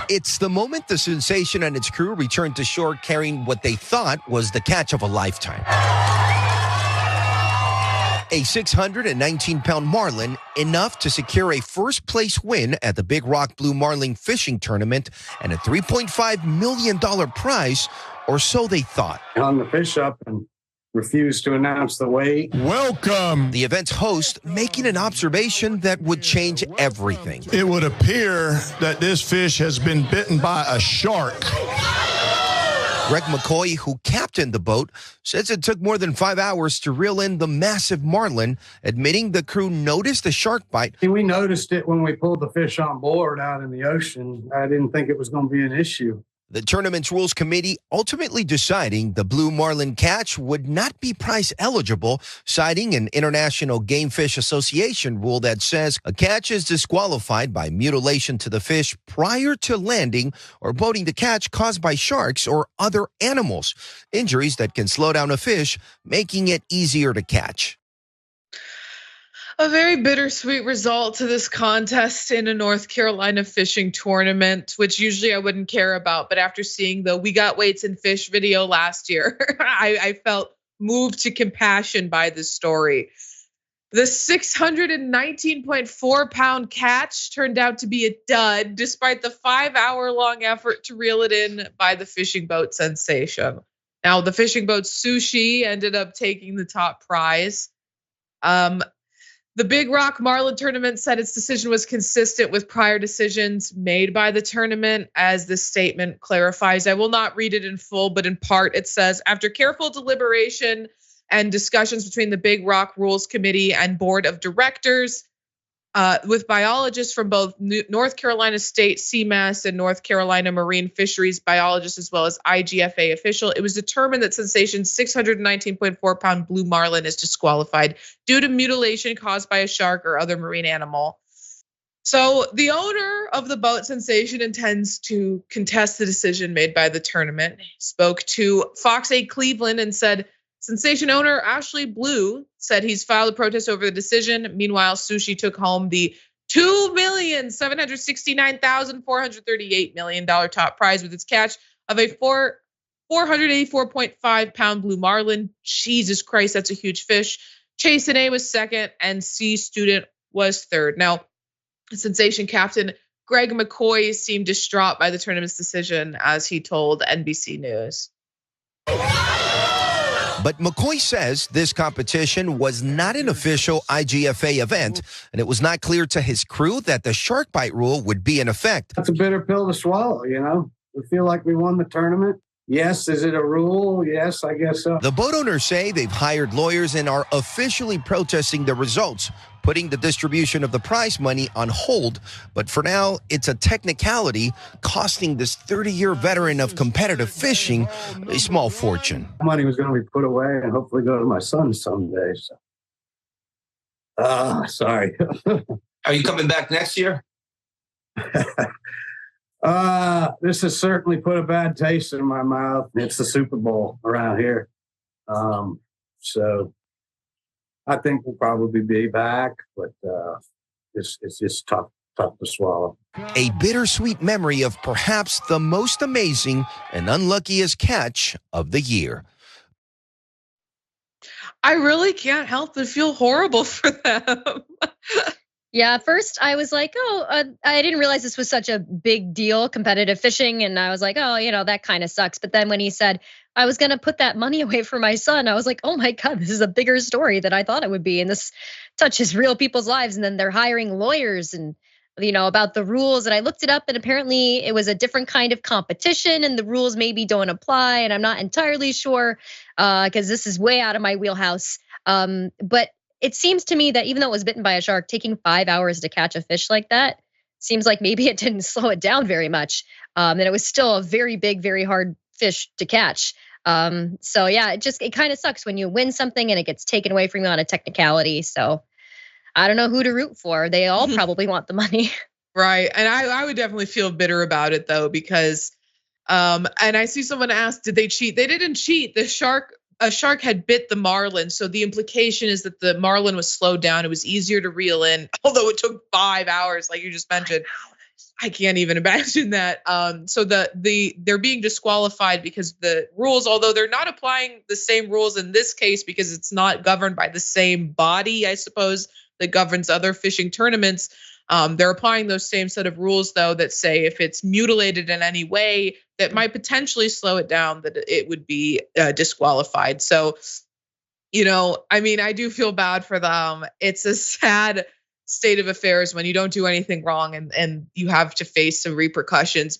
It's the moment the sensation and its crew returned to shore carrying what they thought was the catch of a lifetime. A 619-pound marlin, enough to secure a first-place win at the Big Rock Blue Marlin fishing tournament and a $3.5 million prize, or so they thought. Hung the fish up and refused to announce the weight. Welcome. The event's host making an observation that would change everything. It would appear that this fish has been bitten by a shark. Greg McCoy, who captained the boat, says it took more than 5 hours to reel in the massive marlin, admitting the crew noticed a shark bite. We noticed it when we pulled the fish on board out in the ocean. I didn't think it was going to be an issue. The tournament's rules committee ultimately deciding the blue marlin catch would not be prize eligible, citing an International Game Fish Association rule that says a catch is disqualified by mutilation to the fish prior to landing or boating the catch caused by sharks or other animals, injuries that can slow down a fish, making it easier to catch. A very bittersweet result to this contest in a North Carolina fishing tournament, which usually I wouldn't care about. But after seeing the We Got Weights and Fish video last year, I felt moved to compassion by this story. The 619.4 pound catch turned out to be a dud, despite the 5-hour-long effort to reel it in by the fishing boat sensation. Now, the fishing boat Sushi ended up taking the top prize. The Big Rock Marlin tournament said its decision was consistent with prior decisions made by the tournament, as the statement clarifies. I will not read it in full, but in part it says, after careful deliberation and discussions between the Big Rock Rules Committee and Board of Directors, with biologists from both North Carolina State CMAS and North Carolina Marine Fisheries biologists, as well as IGFA official, it was determined that Sensation's 619.4 pound blue marlin is disqualified due to mutilation caused by a shark or other marine animal. So the owner of the boat Sensation intends to contest the decision made by the tournament. He spoke to Fox 8 Cleveland and said, Sensation owner Ashley Blue said he's filed a protest over the decision. Meanwhile, Sushi took home the $2,769,438 million top prize with its catch of a 484.5 pound blue marlin. Jesus Christ, that's a huge fish. Chase and A was second, and C Student was third. Now, Sensation captain Greg McCoy seemed distraught by the tournament's decision, as he told NBC News. But McCoy says this competition was not an official IGFA event, and it was not clear to his crew that the SharkBite rule would be in effect. That's a bitter pill to swallow, you know? We feel like we won the tournament. Yes, is it a rule? Yes, I guess so. The boat owners say they've hired lawyers and are officially protesting the results, putting the distribution of the prize money on hold. But for now, it's a technicality, costing this 30-year veteran of competitive fishing a small fortune. Money was going to be put away and hopefully go to my son someday. So. Sorry. Are you coming back next year? This has certainly put a bad taste in my mouth. It's the Super Bowl around here. So I think we'll probably be back, but it's just tough to swallow. A bittersweet memory of perhaps the most amazing and unluckiest catch of the year. I really can't help but feel horrible for them. Yeah, at first I was like, I didn't realize this was such a big deal, competitive fishing. And I was like, that kind of sucks. But then when he said I was going to put that money away for my son, I was like, oh my God, this is a bigger story than I thought it would be. And this touches real people's lives. And then they're hiring lawyers and, about the rules. And I looked it up and apparently it was a different kind of competition and the rules maybe don't apply. And I'm not entirely sure because this is way out of my wheelhouse. But it seems to me that even though it was bitten by a shark, taking 5 hours to catch a fish like that seems like maybe it didn't slow it down very much. And it was still a very big, very hard fish to catch. So yeah, it kind of sucks when you win something and it gets taken away from you on a technicality. So I don't know who to root for. They all probably want the money. Right. And I would definitely feel bitter about it though, because and I see someone ask, did they cheat? They didn't cheat. A shark had bit the marlin. So the implication is that the marlin was slowed down. It was easier to reel in, although it took 5 hours, like you just mentioned. I can't even imagine that. So they're being disqualified because the rules, although they're not applying the same rules in this case because it's not governed by the same body, I suppose, that governs other fishing tournaments. They're applying those same set of rules, though, that say if it's mutilated in any way that might potentially slow it down, that it would be disqualified. So, I mean, I do feel bad for them. It's a sad state of affairs when you don't do anything wrong and you have to face some repercussions.